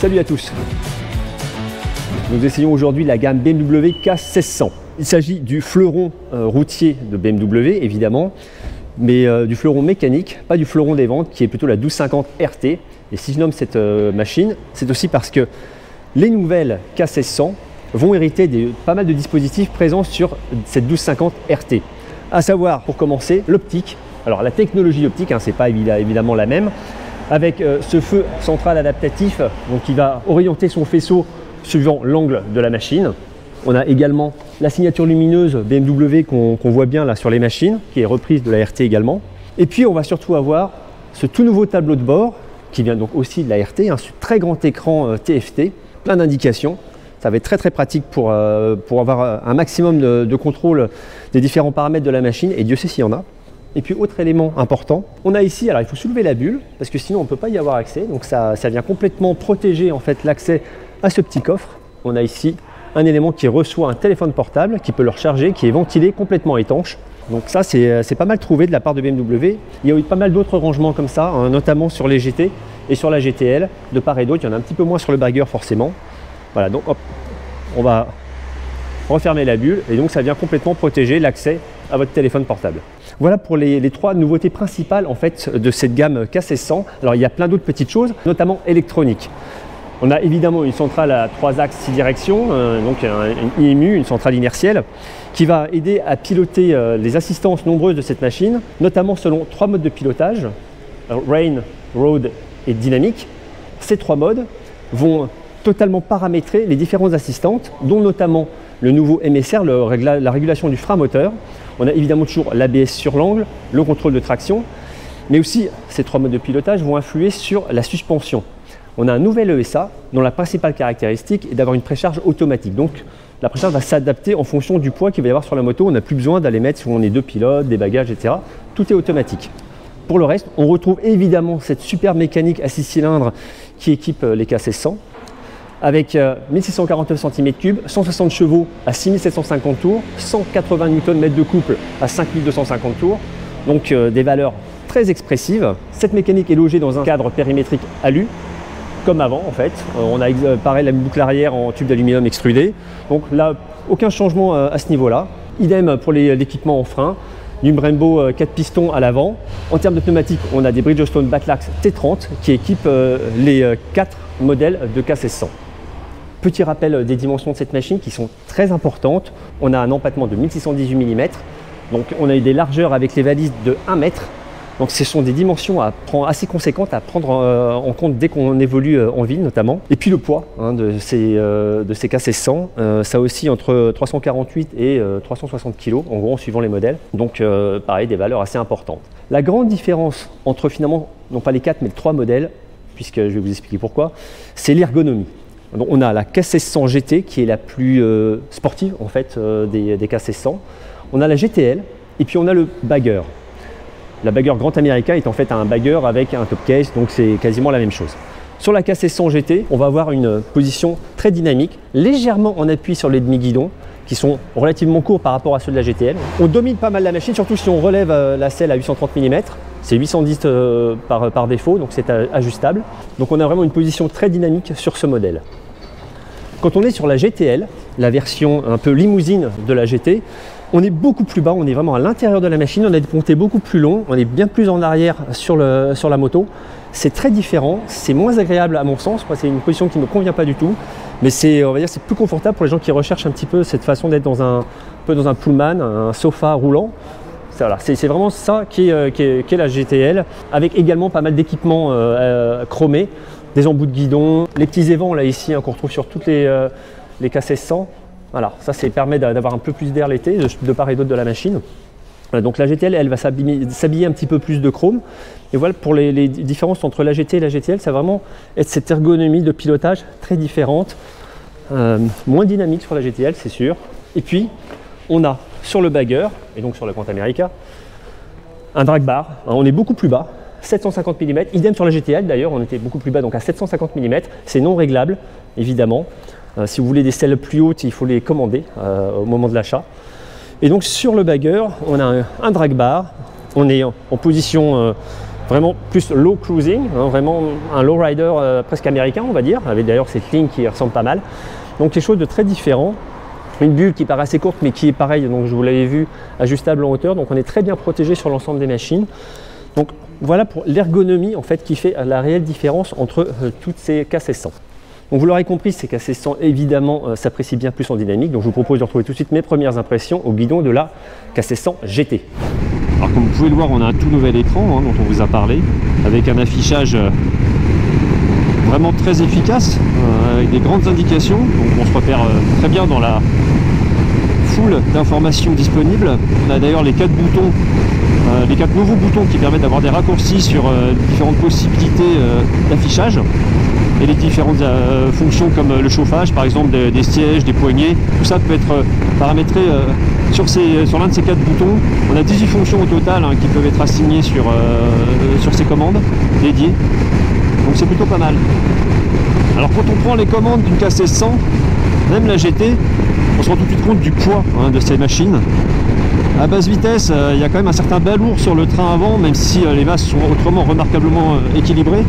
Salut à tous. Nous essayons aujourd'hui la gamme BMW K1600. Il s'agit du fleuron routier de BMW évidemment, mais du fleuron mécanique, pas du fleuron des ventes qui est plutôt la 1250 RT. Et si je nomme cette machine, c'est aussi parce que les nouvelles K1600 vont hériter de pas mal de dispositifs présents sur cette 1250 RT. À savoir, pour commencer, l'optique. Alors la technologie optique, c'est pas évidemment la même, avec ce feu central adaptatif donc qui va orienter son faisceau suivant l'angle de la machine. On a également la signature lumineuse BMW qu'on voit bien là sur les machines, qui est reprise de la RT également. Et puis on va surtout avoir ce tout nouveau tableau de bord, qui vient donc aussi de la RT, ce très grand écran TFT, plein d'indications. Ça va être très pratique pour avoir un maximum de contrôle des différents paramètres de la machine, et Dieu sait s'il y en a. Et puis autre élément important, on a ici, alors il faut soulever la bulle, parce que sinon on ne peut pas y avoir accès, donc ça vient complètement protéger en fait l'accès à ce petit coffre. On a ici un élément qui reçoit un téléphone portable, qui peut le recharger, qui est ventilé, complètement étanche. Donc ça c'est pas mal trouvé de la part de BMW. Il y a eu pas mal d'autres rangements comme ça, notamment sur les GT et sur la GTL, de part et d'autre. Il y en a un petit peu moins sur le bagger forcément. Voilà, donc hop, on va refermer la bulle et donc ça vient complètement protéger l'accès à votre téléphone portable. Voilà pour les trois nouveautés principales en fait de cette gamme K1600. Alors il y a plein d'autres petites choses, notamment électroniques. On a évidemment une centrale à 3 axes 6 directions, donc une IMU, une centrale inertielle, qui va aider à piloter les assistances nombreuses de cette machine, notamment selon 3 modes de pilotage, Rain, Road et Dynamique. Ces 3 modes vont totalement paramétrer les différentes assistantes, dont notamment le nouveau MSR, la régulation du frein moteur. On a évidemment toujours l'ABS sur l'angle, le contrôle de traction, mais aussi ces 3 modes de pilotage vont influer sur la suspension. On a un nouvel ESA dont la principale caractéristique est d'avoir une précharge automatique. Donc la précharge va s'adapter en fonction du poids qu'il va y avoir sur la moto. On n'a plus besoin d'aller mettre si on est 2 pilotes, des bagages, etc. Tout est automatique. Pour le reste, on retrouve évidemment cette super mécanique à 6 cylindres qui équipe les K1600 avec 1649 cm3, 160 chevaux à 6750 tours, 180 Nm de couple à 5250 tours. Donc des valeurs très expressives. Cette mécanique est logée dans un cadre périmétrique alu, comme avant en fait. On a pareil la boucle arrière en tube d'aluminium extrudé. Donc là, aucun changement à ce niveau-là. Idem pour l'équipement en frein. Du Brembo 4 pistons à l'avant. En termes de pneumatiques, on a des Bridgestone Batlax T30 qui équipent les 4 modèles de K1600. Petit rappel des dimensions de cette machine qui sont très importantes. On a un empattement de 1618 mm. Donc on a eu des largeurs avec les valises de 1 mètre. Donc ce sont des dimensions assez conséquentes à prendre en compte dès qu'on évolue en ville notamment. Et puis le poids de ces K1600, ça oscille entre 348 et 360 kg en gros en suivant les modèles. Donc pareil, des valeurs assez importantes. La grande différence entre finalement, non pas les 4 mais les 3 modèles, puisque je vais vous expliquer pourquoi, c'est l'ergonomie. Donc on a la K1600 GT qui est la plus sportive en fait des K1600. On a la GTL et puis on a le bagger. La bagger Grand Américain est en fait un bagger avec un top case, donc c'est quasiment la même chose. Sur la K1600 GT, on va avoir une position très dynamique, légèrement en appui sur les demi-guidons, qui sont relativement courts par rapport à ceux de la GTL. On domine pas mal la machine, surtout si on relève la selle à 830 mm. C'est 810 par défaut, donc c'est ajustable. Donc on a vraiment une position très dynamique sur ce modèle. Quand on est sur la GTL, la version un peu limousine de la GT, on est beaucoup plus bas, on est vraiment à l'intérieur de la machine, on a des pontées beaucoup plus longs, on est bien plus en arrière sur la moto. C'est très différent, c'est moins agréable à mon sens, c'est une position qui ne me convient pas du tout, mais on va dire c'est plus confortable pour les gens qui recherchent un petit peu cette façon d'être dans un pullman, un sofa roulant. C'est vraiment ça qui est la GTL, avec également pas mal d'équipements chromés, des embouts de guidon, les petits évents là ici qu'on retrouve sur toutes les K1600. Voilà, ça permet d'avoir un peu plus d'air l'été de part et d'autre de la machine. Voilà, donc la GTL, elle va s'habiller un petit peu plus de chrome. Et voilà pour les différences entre la GT et la GTL, ça va vraiment être cette ergonomie de pilotage très différente, moins dynamique sur la GTL, c'est sûr. Et puis, on a sur le bagger, et donc sur la Grand América, un drag bar. On est beaucoup plus bas, 750 mm. Idem sur la GTL d'ailleurs, on était beaucoup plus bas, donc à 750 mm. C'est non réglable, évidemment. Si vous voulez des selles plus hautes, il faut les commander au moment de l'achat. Et donc sur le bagger, on a un drag bar. On est en position vraiment plus low cruising, hein, vraiment un low rider presque américain on va dire, avec d'ailleurs cette ligne qui ressemble pas mal. Donc quelque chose de très différent. Une bulle qui paraît assez courte mais qui est pareil, donc je vous l'avais vu, ajustable en hauteur, donc on est très bien protégé sur l'ensemble des machines. Donc voilà pour l'ergonomie en fait qui fait la réelle différence entre toutes ces K1600. Donc vous l'aurez compris, ces K1600 évidemment s'apprécient bien plus en dynamique, donc je vous propose de retrouver tout de suite mes premières impressions au guidon de la K1600 GT. Alors comme vous pouvez le voir, on a un tout nouvel écran hein, dont on vous a parlé, avec un affichage vraiment très efficace, avec des grandes indications, donc on se repère très bien dans la foule d'informations disponibles. On a d'ailleurs les 4 boutons, les 4 nouveaux boutons qui permettent d'avoir des raccourcis sur différentes possibilités d'affichage et les différentes fonctions comme le chauffage par exemple, des sièges, des poignées, tout ça peut être paramétré sur l'un de ces 4 boutons. On a 18 fonctions au total hein, qui peuvent être assignées sur ces commandes dédiées, donc c'est plutôt pas mal. Alors quand on prend les commandes d'une K1600, même la GT, on se rend tout de suite compte du poids hein, de ces machines. À basse vitesse, il y a quand même un certain balourd sur le train avant, même si les masses sont autrement remarquablement équilibrées.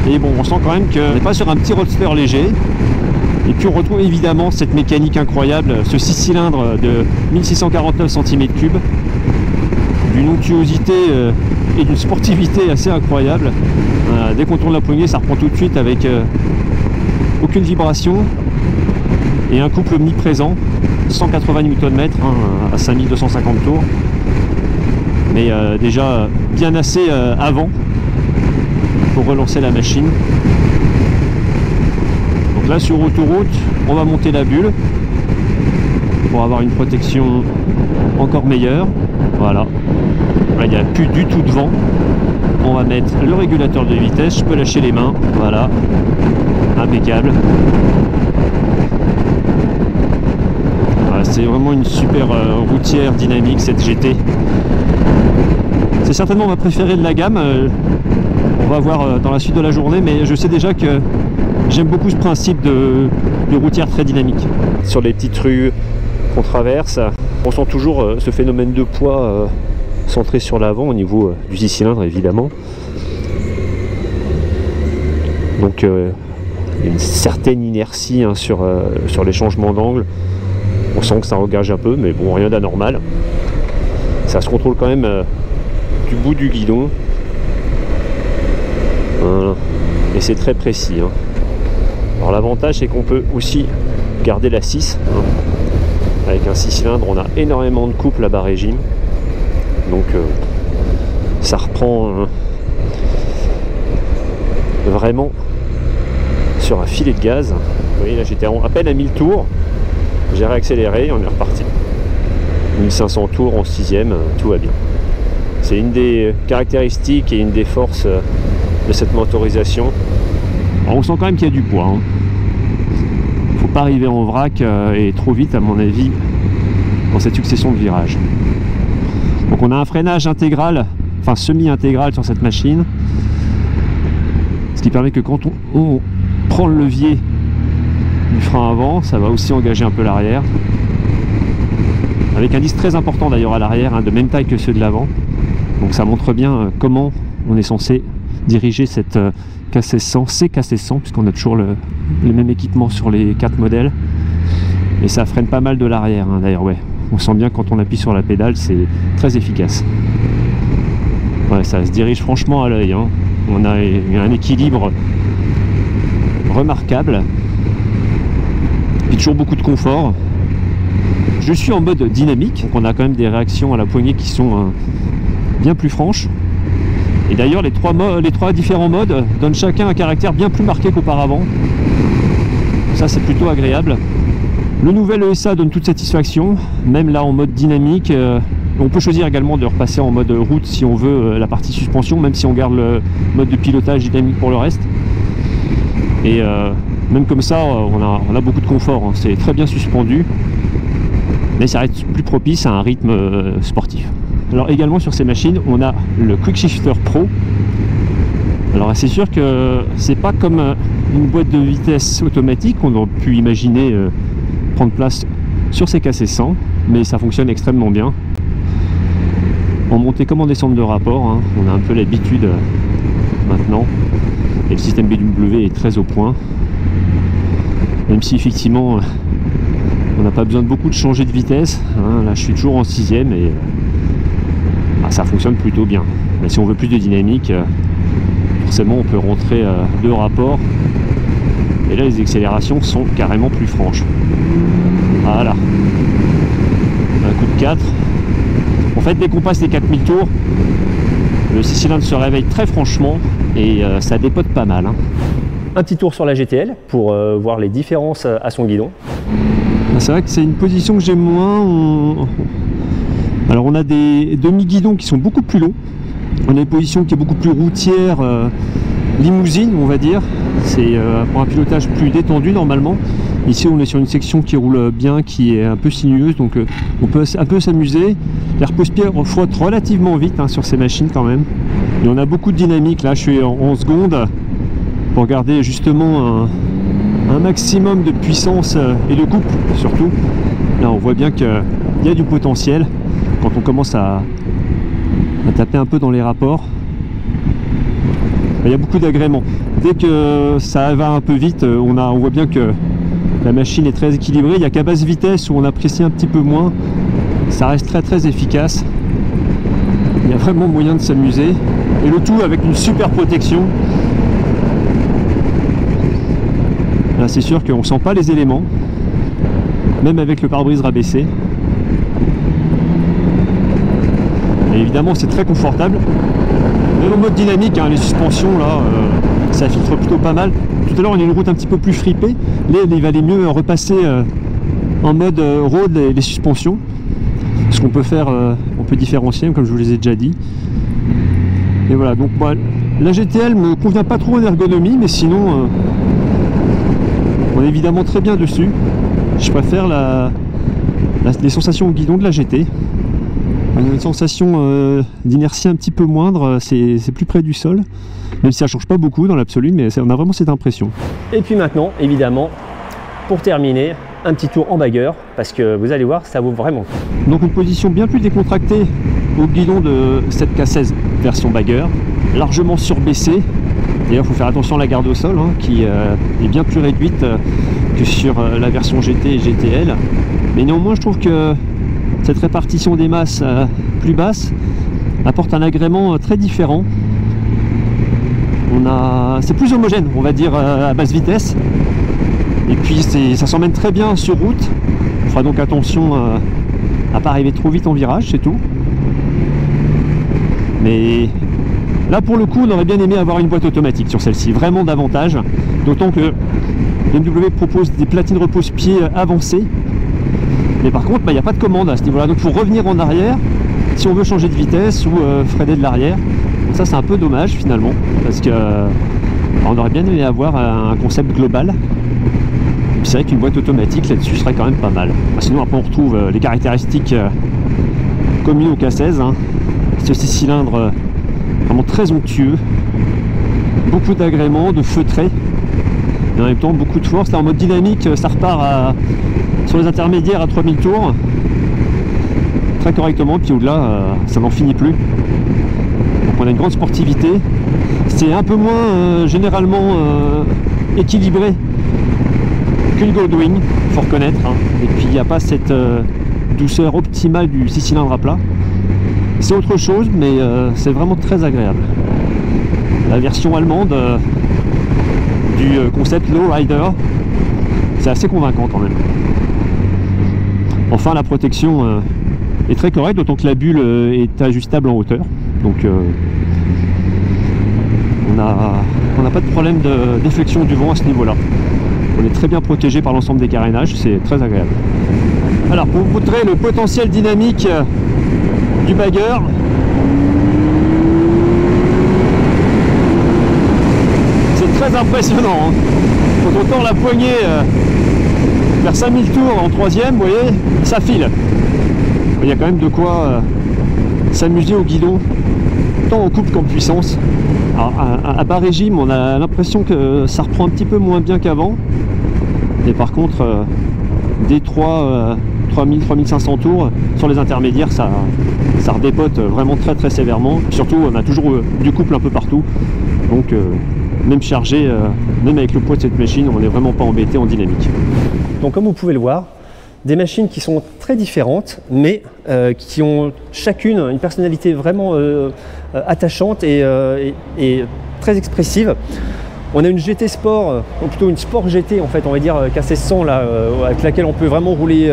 Et bon, on sent quand même qu'on n'est pas sur un petit roadster léger. Et puis on retrouve évidemment cette mécanique incroyable, ce 6 cylindres de 1649 cm3, d'une onctuosité et d'une sportivité assez incroyable. Dès qu'on tourne la poignée, ça reprend tout de suite avec aucune vibration et un couple omniprésent, 180 Nm hein, à 5250 tours, mais déjà bien assez avant pour relancer la machine. Donc là sur autoroute, on va monter la bulle pour avoir une protection encore meilleure. Voilà, là il n'y a plus du tout de vent. On va mettre le régulateur de vitesse, je peux lâcher les mains, voilà, impeccable. Voilà, c'est vraiment une super routière dynamique cette GT. C'est certainement ma préférée de la gamme, on va voir dans la suite de la journée, mais je sais déjà que j'aime beaucoup ce principe de routière très dynamique. Sur les petites rues qu'on traverse, on sent toujours ce phénomène de poids centré sur l'avant au niveau du 6 cylindres évidemment. Donc il y a une certaine inertie hein, sur les changements d'angle. On sent que ça engage un peu, mais bon, rien d'anormal. Ça se contrôle quand même du bout du guidon. Voilà. Et c'est très précis. Hein. Alors l'avantage c'est qu'on peut aussi garder la 6. Hein. Avec un 6 cylindres, on a énormément de couple à bas régime. Donc ça reprend vraiment sur un filet de gaz. Vous voyez là j'étais à peine à 1000 tours, j'ai réaccéléré, on est reparti. 1500 tours en 6ème, tout va bien. C'est une des caractéristiques et une des forces de cette motorisation. Alors on sent quand même qu'il y a du poids. Hein. Faut pas arriver en vrac et trop vite à mon avis dans cette succession de virages. Donc on a un freinage intégral, enfin semi-intégral sur cette machine, ce qui permet que quand on prend le levier du frein avant, ça va aussi engager un peu l'arrière, avec un disque très important d'ailleurs à l'arrière, hein, de même taille que ceux de l'avant. Donc ça montre bien comment on est censé diriger cette K1600, ces K1600, puisqu'on a toujours le même équipement sur les 4 modèles, et ça freine pas mal de l'arrière hein, d'ailleurs, ouais. On sent bien quand on appuie sur la pédale, c'est très efficace. Ouais, ça se dirige franchement à l'œil. Hein. On a un équilibre remarquable. Puis toujours beaucoup de confort. Je suis en mode dynamique, donc on a quand même des réactions à la poignée qui sont bien plus franches. Et d'ailleurs, les trois différents modes donnent chacun un caractère bien plus marqué qu'auparavant. Ça, c'est plutôt agréable. Le nouvel ESA donne toute satisfaction, même là en mode dynamique. On peut choisir également de repasser en mode route si on veut la partie suspension, même si on garde le mode de pilotage dynamique pour le reste. Et même comme ça, on a beaucoup de confort, hein. C'est très bien suspendu, mais ça reste plus propice à un rythme sportif. Alors également sur ces machines, on a le Quick Shifter Pro. Alors c'est sûr que c'est pas comme une boîte de vitesse automatique qu'on aurait pu imaginer prendre place sur ces K1600, mais ça fonctionne extrêmement bien. en montée comme en descente de rapport, hein. On a un peu l'habitude maintenant. Et le système BMW est très au point. Même si effectivement on n'a pas besoin de beaucoup de changer de vitesse, hein. Là je suis toujours en 6ème et ça fonctionne plutôt bien. Mais si on veut plus de dynamique, forcément on peut rentrer de rapport. Et là les accélérations sont carrément plus franches. Voilà. Un coup de 4. En fait dès qu'on passe les 4000 tours, le 6 cylindres se réveille très franchement et ça dépote pas mal, hein. Un petit tour sur la GTL pour voir les différences à son guidon. C'est vrai que c'est une position que j'aime moins. Alors on a des demi-guidons qui sont beaucoup plus longs. On a une position qui est beaucoup plus routière, limousine on va dire. C'est pour un pilotage plus détendu normalement. Ici on est sur une section qui roule bien, qui est un peu sinueuse, donc on peut un peu s'amuser. Les repose-pieds frottent relativement vite, hein, sur ces machines quand même. Et on a beaucoup de dynamique. Là je suis en seconde pour garder justement un maximum de puissance et de couple surtout. Là on voit bien qu'il y a du potentiel quand on commence à taper un peu dans les rapports. Il y a beaucoup d'agréments. Dès que ça va un peu vite, on voit bien que la machine est très équilibrée. Il n'y a qu'à basse vitesse où on apprécie un petit peu moins. Ça reste très efficace. Il y a vraiment moyen de s'amuser. Et le tout avec une super protection. Là c'est sûr qu'on ne sent pas les éléments, même avec le pare-brise rabaissé. Et évidemment c'est très confortable. Même en mode dynamique, hein, les suspensions là, ça filtre plutôt pas mal. Tout à l'heure on a une route un petit peu plus fripée. Là il valait mieux repasser en mode road les suspensions. Ce qu'on peut faire, on peut différencier comme je vous les ai déjà dit. Et voilà, donc moi, la GTL me convient pas trop en ergonomie, mais sinon on est évidemment très bien dessus. Je préfère les sensations au guidon de la GT. On a une sensation d'inertie un petit peu moindre, c'est plus près du sol, même si ça change pas beaucoup dans l'absolu, mais on a vraiment cette impression. Et puis maintenant, évidemment, pour terminer, un petit tour en bagueur, parce que vous allez voir, ça vaut vraiment. Donc une position bien plus décontractée au guidon de cette K16 version bagueur, largement surbaissée. D'ailleurs, il faut faire attention à la garde au sol, hein, qui est bien plus réduite que sur la version GT et GTL. Mais néanmoins, je trouve que cette répartition des masses plus basse apporte un agrément très différent. C'est plus homogène, on va dire, à basse vitesse. Et puis, ça s'emmène très bien sur route. On fera donc attention à ne pas arriver trop vite en virage, c'est tout. Mais là, pour le coup, on aurait bien aimé avoir une boîte automatique sur celle-ci, vraiment davantage. D'autant que BMW propose des platines repose-pieds avancées. Mais par contre, il n'y a pas de commande à ce niveau-là. Donc, il faut revenir en arrière si on veut changer de vitesse ou freiner de l'arrière. Ça, c'est un peu dommage finalement, parce que on aurait bien aimé avoir un concept global. C'est vrai qu'une boîte automatique là-dessus serait quand même pas mal. Sinon, après, on retrouve les caractéristiques communes au K16. Hein. Ce 6 cylindres vraiment très onctueux, beaucoup d'agréments, de feutrés, et en même temps beaucoup de force. Là en mode dynamique, ça repart sur les intermédiaires à 3000 tours très correctement, puis au-delà ça n'en finit plus. Donc on a une grande sportivité, c'est un peu moins généralement équilibré qu'une Goldwing, il faut reconnaître, hein. Et puis il n'y a pas cette douceur optimale du 6 cylindres à plat. C'est autre chose, mais c'est vraiment très agréable. La version allemande du concept Lowrider, c'est assez convaincant quand même. Enfin, la protection est très correcte, d'autant que la bulle est ajustable en hauteur. Donc on n'a pas de problème de déflexion du vent à ce niveau-là. On est très bien protégé par l'ensemble des carénages, c'est très agréable. Alors, pour vous montrer le potentiel dynamique du bagueur, c'est très impressionnant, hein. Quand on tord la poignée vers 5000 tours en troisième, vous voyez, ça file. Il y a quand même de quoi s'amuser au guidon, tant en couple qu'en puissance. Alors, à bas régime, on a l'impression que ça reprend un petit peu moins bien qu'avant. Et par contre, des 3000-3500 tours sur les intermédiaires, ça ça redépote vraiment très sévèrement. Surtout, on a toujours du couple un peu partout. Donc, même chargé, même avec le poids de cette machine, on n'est vraiment pas embêté en dynamique. Donc, comme vous pouvez le voir, des machines qui sont très différentes, mais qui ont chacune une personnalité vraiment attachante et très expressive. On a une GT Sport, ou plutôt une Sport GT en fait, on va dire K1600 là, avec laquelle on peut vraiment rouler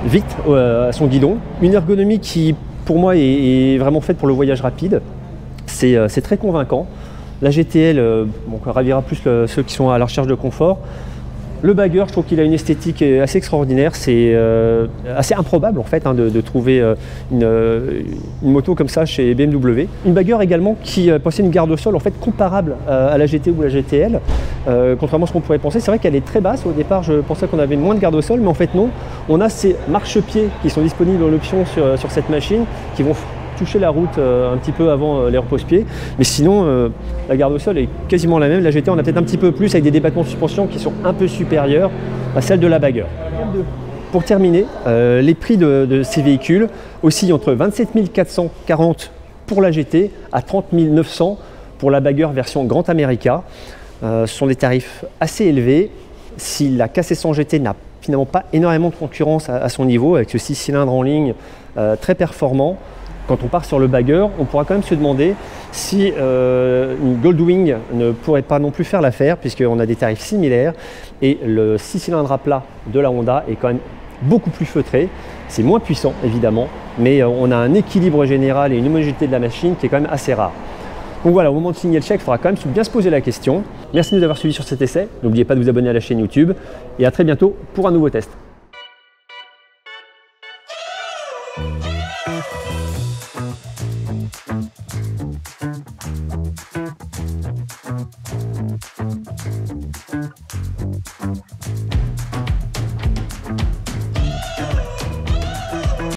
vite à son guidon. Une ergonomie qui pour moi est vraiment faite pour le voyage rapide. C'est très convaincant. La GTL ravira plus ceux qui sont à la recherche de confort. Le bagger, je trouve qu'il a une esthétique assez extraordinaire. C'est assez improbable en fait de trouver une moto comme ça chez BMW. Une bagger également qui possède une garde au sol en fait comparable à la GT ou la GTL. Contrairement à ce qu'on pourrait penser, c'est vrai qu'elle est très basse. Au départ, je pensais qu'on avait moins de garde au sol, mais en fait non. On a ces marchepieds qui sont disponibles en option sur cette machine, qui vont toucher la route un petit peu avant les repose-pieds, mais sinon la garde au sol est quasiment la même. La GT on a peut-être un petit peu plus avec des débattements de suspension qui sont un peu supérieurs à celles de la bagger. Pour terminer, les prix de ces véhicules oscillent entre 27 440 pour la GT à 30 900 pour la bagger version Grand America. Ce sont des tarifs assez élevés. Si la K1600 GT n'a finalement pas énormément de concurrence à son niveau, avec ce 6 cylindres en ligne très performant, quand on part sur le bagger, on pourra quand même se demander si une Goldwing ne pourrait pas non plus faire l'affaire, puisqu'on a des tarifs similaires et le 6 cylindres à plat de la Honda est quand même beaucoup plus feutré. C'est moins puissant évidemment, mais on a un équilibre général et une homogénéité de la machine qui est quand même assez rare. Donc voilà, au moment de signer le chèque, il faudra quand même bien se poser la question. Merci de nous avoir suivis sur cet essai. N'oubliez pas de vous abonner à la chaîne YouTube et à très bientôt pour un nouveau test.